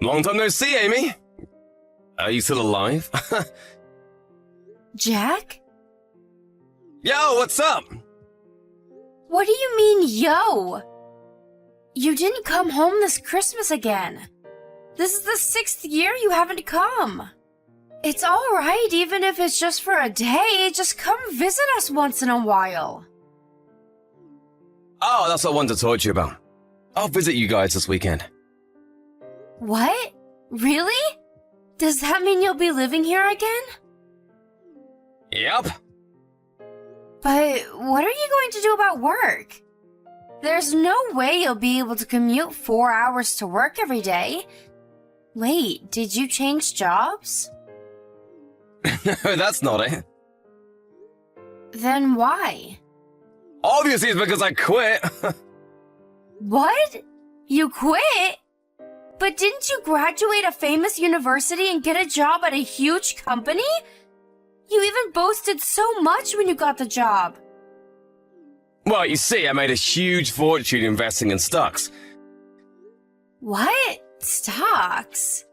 Long time no see, Amy. Are you still alive? Jack? Yo, what's up? What do you mean, yo? You didn't come home this Christmas again. This is the 6th year you haven't come. It's alright even if it's just for a day. Just come visit us once in a while. Oh, that's what I wanted to talk to you about. I'll visit you guys this weekend. What? Really? Does that mean you'll be living here again? Yep. But what are you going to do about work? There's no way you'll be able to commute 4 hours to work every day. Wait, did you change jobs? No, that's not it. Then why? Obviously it's because I quit. What? You quit? But didn't you graduate a famous university and get a job at a huge company? You even boasted so much when you got the job. Well, you see, I made a huge fortune investing in stocks. What? Stocks?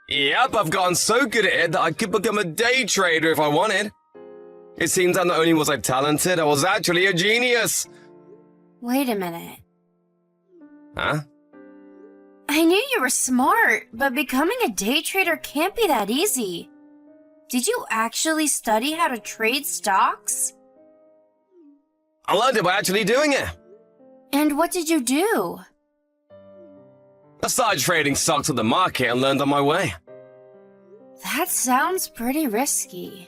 Yep, I've gotten so good at it that I could become a day trader if I wanted. It seems that not only was I talented, I was actually a genius. Wait a minute. Huh? I knew you were smart, but becoming a day trader can't be that easy. Did you actually study how to trade stocks? I learned it by actually doing it. And what did you do? I started trading stocks at the market and learned on my way. That sounds pretty risky.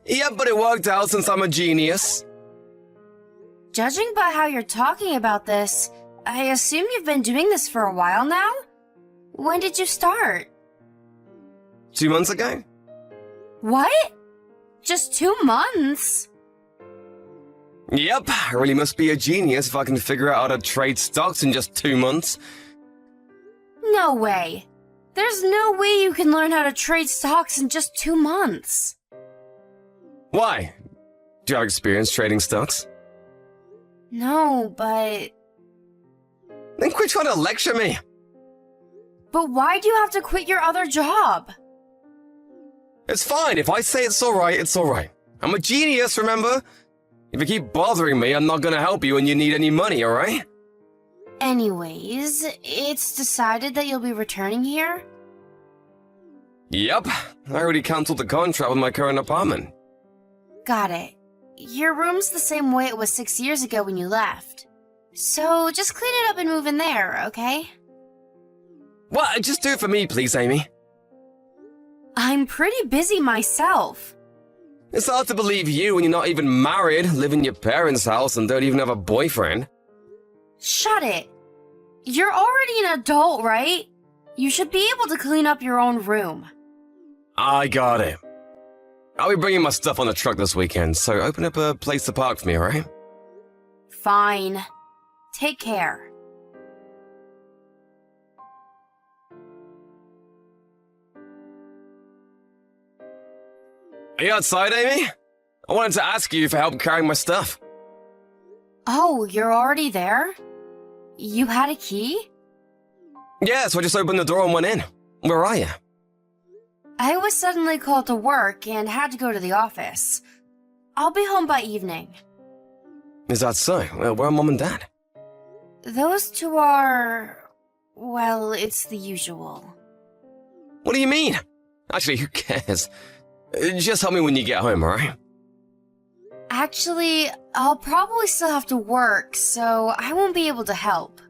Yeah, but it worked out since I'm a genius. Judging by how you're talking about this, I assume you've been doing this for a while now? When did you start? 2 months ago? What? Just 2 months? Yep, I really must be a genius if I can figure out how to trade stocks in just 2 months. No way. There's no way you can learn how to trade stocks in just 2 months. Why? Do you have experience trading stocks? No, but... Then quit trying to lecture me. But why do you have to quit your other job? It's fine. If I say it's alright, it's alright. I'm a genius, remember? If you keep bothering me, I'm not gonna help you when you need any money, alright? Anyways, it's decided that you'll be returning here? Yep. I already cancelled the contract with my current apartment. Got it. Your room's the same way it was 6 years ago when you left. So just clean it up and move in there, okay? What? Just do it for me, please, Amy. I'm pretty busy myself. It's hard to believe you when you're not even married, live in your parents' house, and don't even have a boyfriend. Shut it. You're already an adult, right? You should be able to clean up your own room. I got it. I'll be bringing my stuff on the truck this weekend, so open up a place to park for me, alright? Fine. Take care. Are you outside, Amy? I wanted to ask you for help carrying my stuff. Oh, you're already there? You had a key? Yeah, so I just opened the door and went in. Where are you? I was suddenly called to work and had to go to the office. I'll be home by evening. Is that so? Well, where are Mom and Dad? Those two are... well, it's the usual. What do you mean? Actually, who cares? Just help me when you get home, alright? Actually, I'll probably still have to work, so I won't be able to help.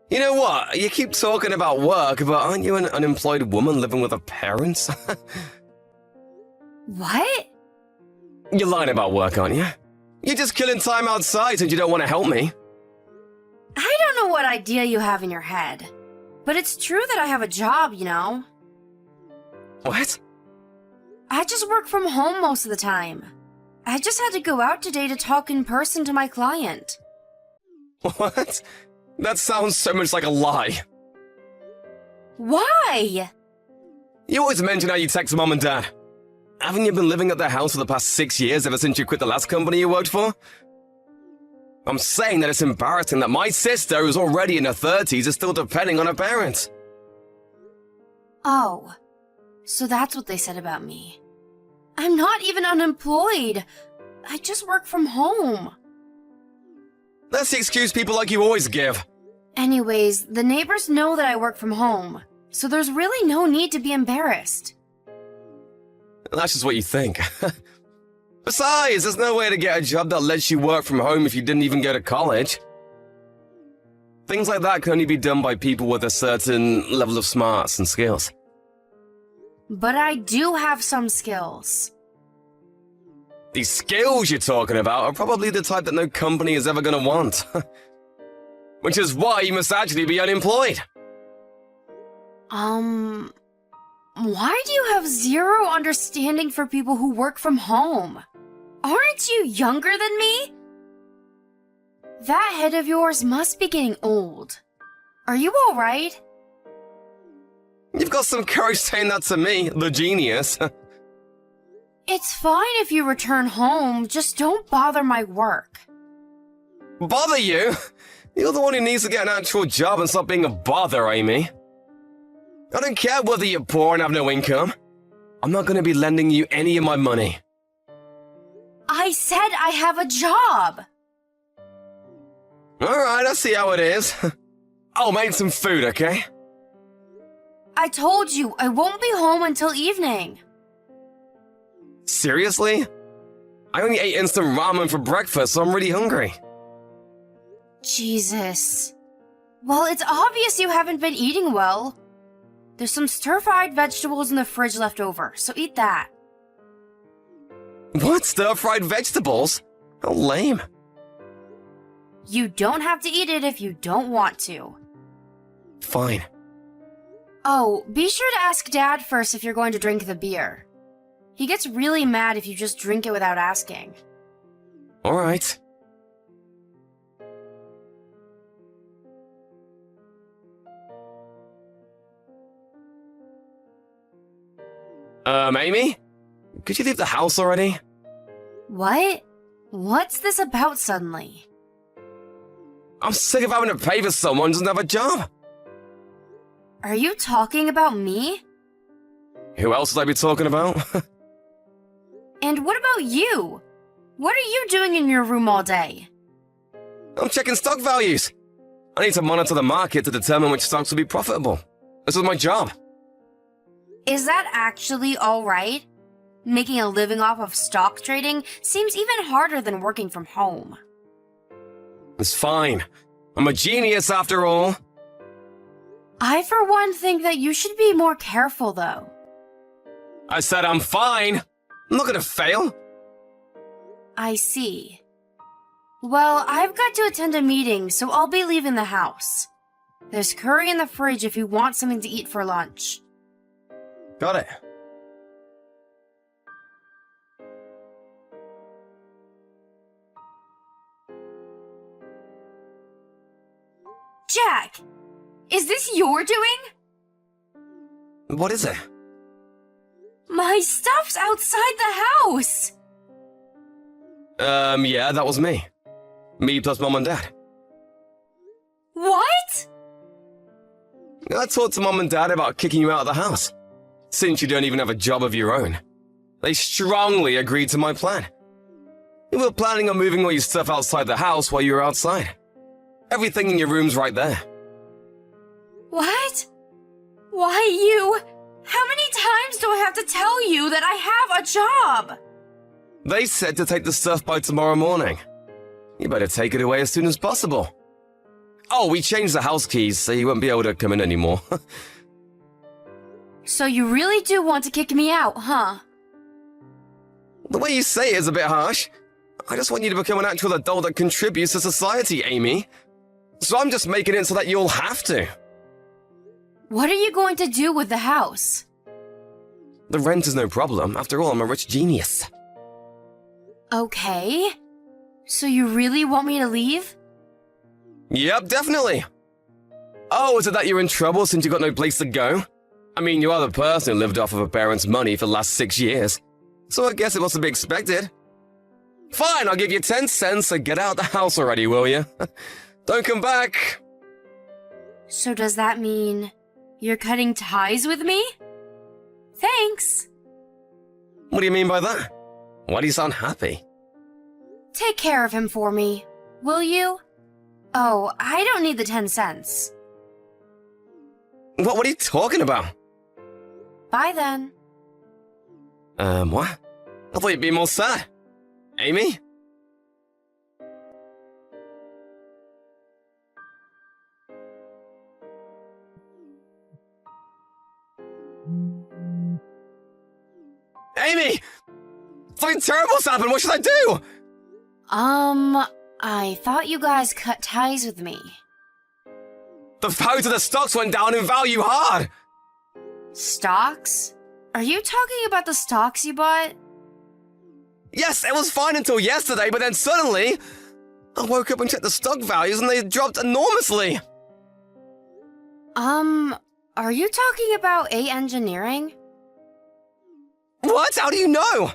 You know what? You keep talking about work, but aren't you an unemployed woman living with her parents? What? You're lying about work, aren't you? You're just killing time outside since you don't want to help me. I don't know what idea you have in your head, but it's true that I have a job, you know. What? I just work from home most of the time. I just had to go out today to talk in person to my client. What? That sounds so much like a lie. Why? You always mention how you text Mom and Dad. Haven't you been living at their house for the past 6 years ever since you quit the last company you worked for? I'm saying that it's embarrassing that my sister, who's already in her 30s, is still depending on her parents. Oh, so that's what they said about me. I'm not even unemployed. I just work from home. That's the excuse people like you always give. Anyways, the neighbors know that I work from home, so there's really no need to be embarrassed. That's just what you think. Besides, there's no way to get a job that lets you work from home if you didn't even go to college. Things like that can only be done by people with a certain level of smarts and skills. But I do have some skills. These skills you're talking about are probably the type that no company is ever gonna want. Which is why you must actually be unemployed. Why do you have zero understanding for people who work from home? Aren't you younger than me? That head of yours must be getting old. Are you alright? You've got some courage saying that to me, the genius. It's fine if you return home, just don't bother my work. Bother you? You're the one who needs to get an actual job and stop being a bother, Amy. I don't care whether you're poor and have no income. I'm not going to be lending you any of my money. I said I have a job! Alright, I see how it is. I'll make some food, okay? I told you, I won't be home until evening. Seriously? I only ate instant ramen for breakfast, so I'm really hungry. Jesus. Well, it's obvious you haven't been eating well. There's some stir-fried vegetables in the fridge left over, so eat that. What? Stir-fried vegetables? How lame. You don't have to eat it if you don't want to. Fine. Oh, be sure to ask Dad first if you're going to drink the beer. He gets really mad if you just drink it without asking. Alright. Amy? Could you leave the house already? What? What's this about suddenly? I'm sick of having to pay for someone who doesn't have a job. Are you talking about me? Who else would I be talking about? And what about you? What are you doing in your room all day? I'm checking stock values. I need to monitor the market to determine which stocks will be profitable. This is my job. Is that actually alright? Making a living off of stock trading seems even harder than working from home. It's fine. I'm a genius after all. I, for one, think that you should be more careful, though. I said I'm fine. I'm not gonna fail. I see. Well, I've got to attend a meeting, so I'll be leaving the house. There's curry in the fridge if you want something to eat for lunch. Got it. Jack! Is this your doing? What is it? My stuff's outside the house! Yeah, that was me. Me plus Mom and Dad. What? I talked to Mom and Dad about kicking you out of the house, since you don't even have a job of your own. They strongly agreed to my plan. We were planning on moving all your stuff outside the house while you were outside. Everything in your room's right there. What? Why you? How many times do I have to tell you that I have a job? They said to take the stuff by tomorrow morning. You better take it away as soon as possible. Oh, we changed the house keys, so you won't be able to come in anymore. So you really do want to kick me out, huh? The way you say it is a bit harsh. I just want you to become an actual adult that contributes to society, Amy. So I'm just making it so that you'll have to. What are you going to do with the house? The rent is no problem. After all, I'm a rich genius. Okay. So you really want me to leave? Yep, definitely. Oh, is it that you're in trouble since you got no place to go? I mean, you are the person who lived off of a parent's money for the last 6 years. So I guess it must be expected. Fine, I'll give you 10 cents, so get out the house already, will you? Don't come back. So does that mean you're cutting ties with me? Thanks. What do you mean by that? Why do you sound happy? Take care of him for me, will you? Oh, I don't need the 10 cents. What are you talking about? Bye then. What? I thought you'd be more sad. Amy? Amy! Something terrible's happened! What should I do? I thought you guys cut ties with me. The value of the stocks went down in value hard! Stocks? Are you talking about the stocks you bought? Yes, it was fine until yesterday, but then suddenly, I woke up and checked the stock values and they dropped enormously. Are you talking about A Engineering? What? How do you know?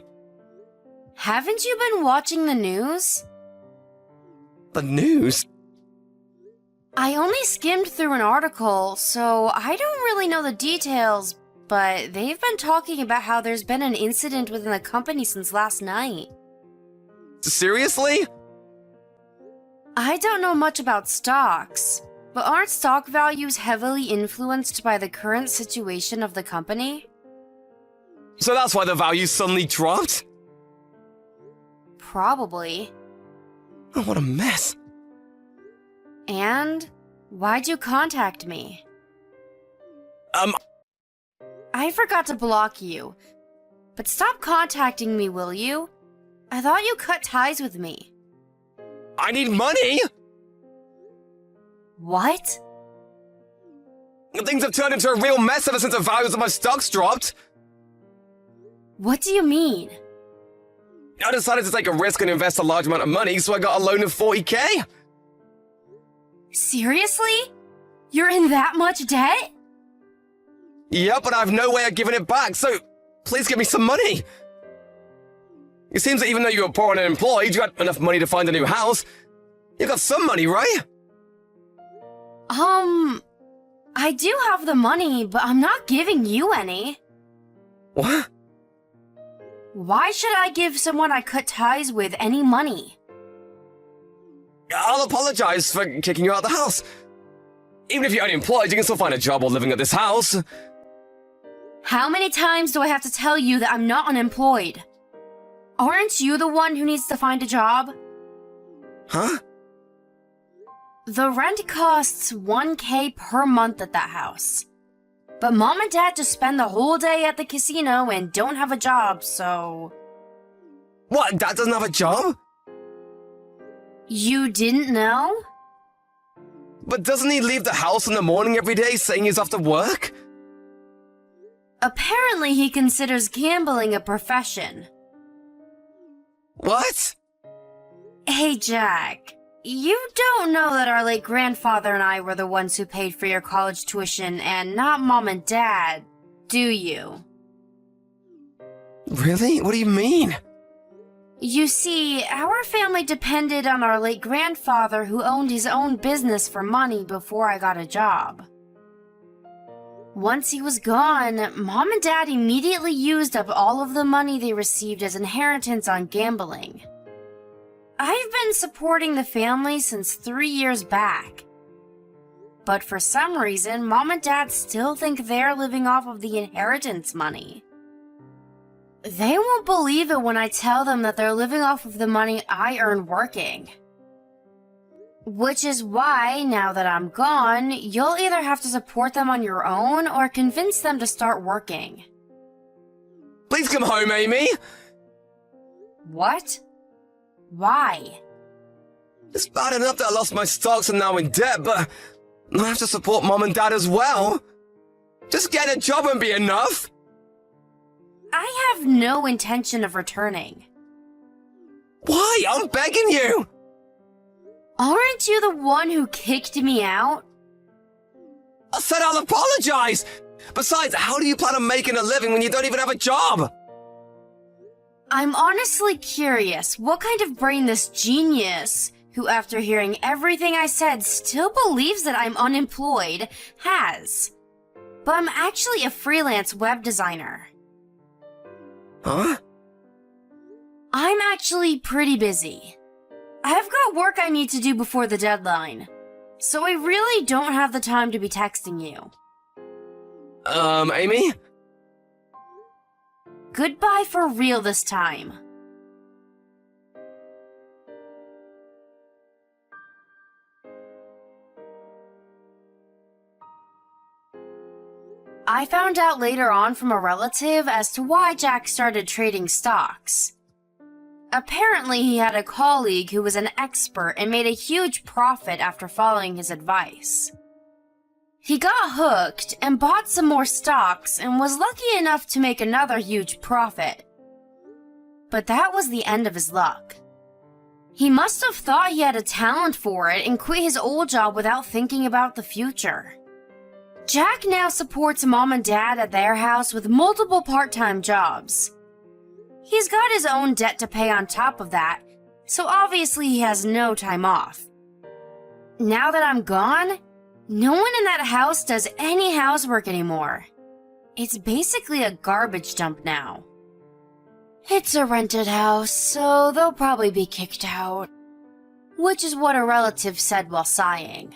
Haven't you been watching the news? The news? I only skimmed through an article, so I don't really know the details, but they've been talking about how there's been an incident within the company since last night. Seriously? I don't know much about stocks, but aren't stock values heavily influenced by the current situation of the company? So that's why the value suddenly dropped? Probably. Oh, what a mess. And why'd you contact me? I forgot to block you. But stop contacting me, will you? I thought you cut ties with me. I need money! What? Things have turned into a real mess ever since the values of my stocks dropped. What do you mean? I decided to take a risk and invest a large amount of money, so I got a loan of 40k. Seriously? You're in that much debt? Yep, but I have no way of giving it back, so please give me some money. It seems that even though you were poor and unemployed, you had enough money to find a new house. You got some money, right? I do have the money, but I'm not giving you any. What? Why should I give someone I cut ties with any money? I'll apologize for kicking you out of the house. Even if you're unemployed, you can still find a job while living at this house. How many times do I have to tell you that I'm not unemployed? Aren't you the one who needs to find a job? Huh? The rent costs 1K per month at that house. But Mom and Dad just spend the whole day at the casino and don't have a job, so... What, Dad doesn't have a job? You didn't know? But doesn't he leave the house in the morning every day saying he's off to work? Apparently he considers gambling a profession. What? Hey, Jack. You don't know that our late grandfather and I were the ones who paid for your college tuition and not Mom and Dad, do you? Really? What do you mean? You see, our family depended on our late grandfather who owned his own business for money before I got a job. Once he was gone, Mom and Dad immediately used up all of the money they received as inheritance on gambling. I've been supporting the family since 3 years back. But for some reason, Mom and Dad still think they're living off of the inheritance money. They won't believe it when I tell them that they're living off of the money I earn working. Which is why, now that I'm gone, you'll either have to support them on your own or convince them to start working. Please come home, Amy! What? Why? It's bad enough that I lost my stocks and now in debt, but I have to support Mom and Dad as well. Just get a job and be enough. I have no intention of returning. Why? I'm begging you! Aren't you the one who kicked me out? I said I'll apologize! Besides, how do you plan on making a living when you don't even have a job? I'm honestly curious what kind of brain this genius, who after hearing everything I said still believes that I'm unemployed, has. But I'm actually a freelance web designer. Huh? I'm actually pretty busy. I've got work I need to do before the deadline, so I really don't have the time to be texting you. Amy? Goodbye for real this time. I found out later on from a relative as to why Jack started trading stocks. Apparently, he had a colleague who was an expert and made a huge profit after following his advice. He got hooked and bought some more stocks and was lucky enough to make another huge profit. But that was the end of his luck. He must have thought he had a talent for it and quit his old job without thinking about the future. Jack now supports mom and dad at their house with multiple part-time jobs. He's got his own debt to pay on top of that, so obviously he has no time off. Now that I'm gone, no one in that house does any housework anymore. It's basically a garbage dump now. It's a rented house, so they'll probably be kicked out. Which is what a relative said while sighing.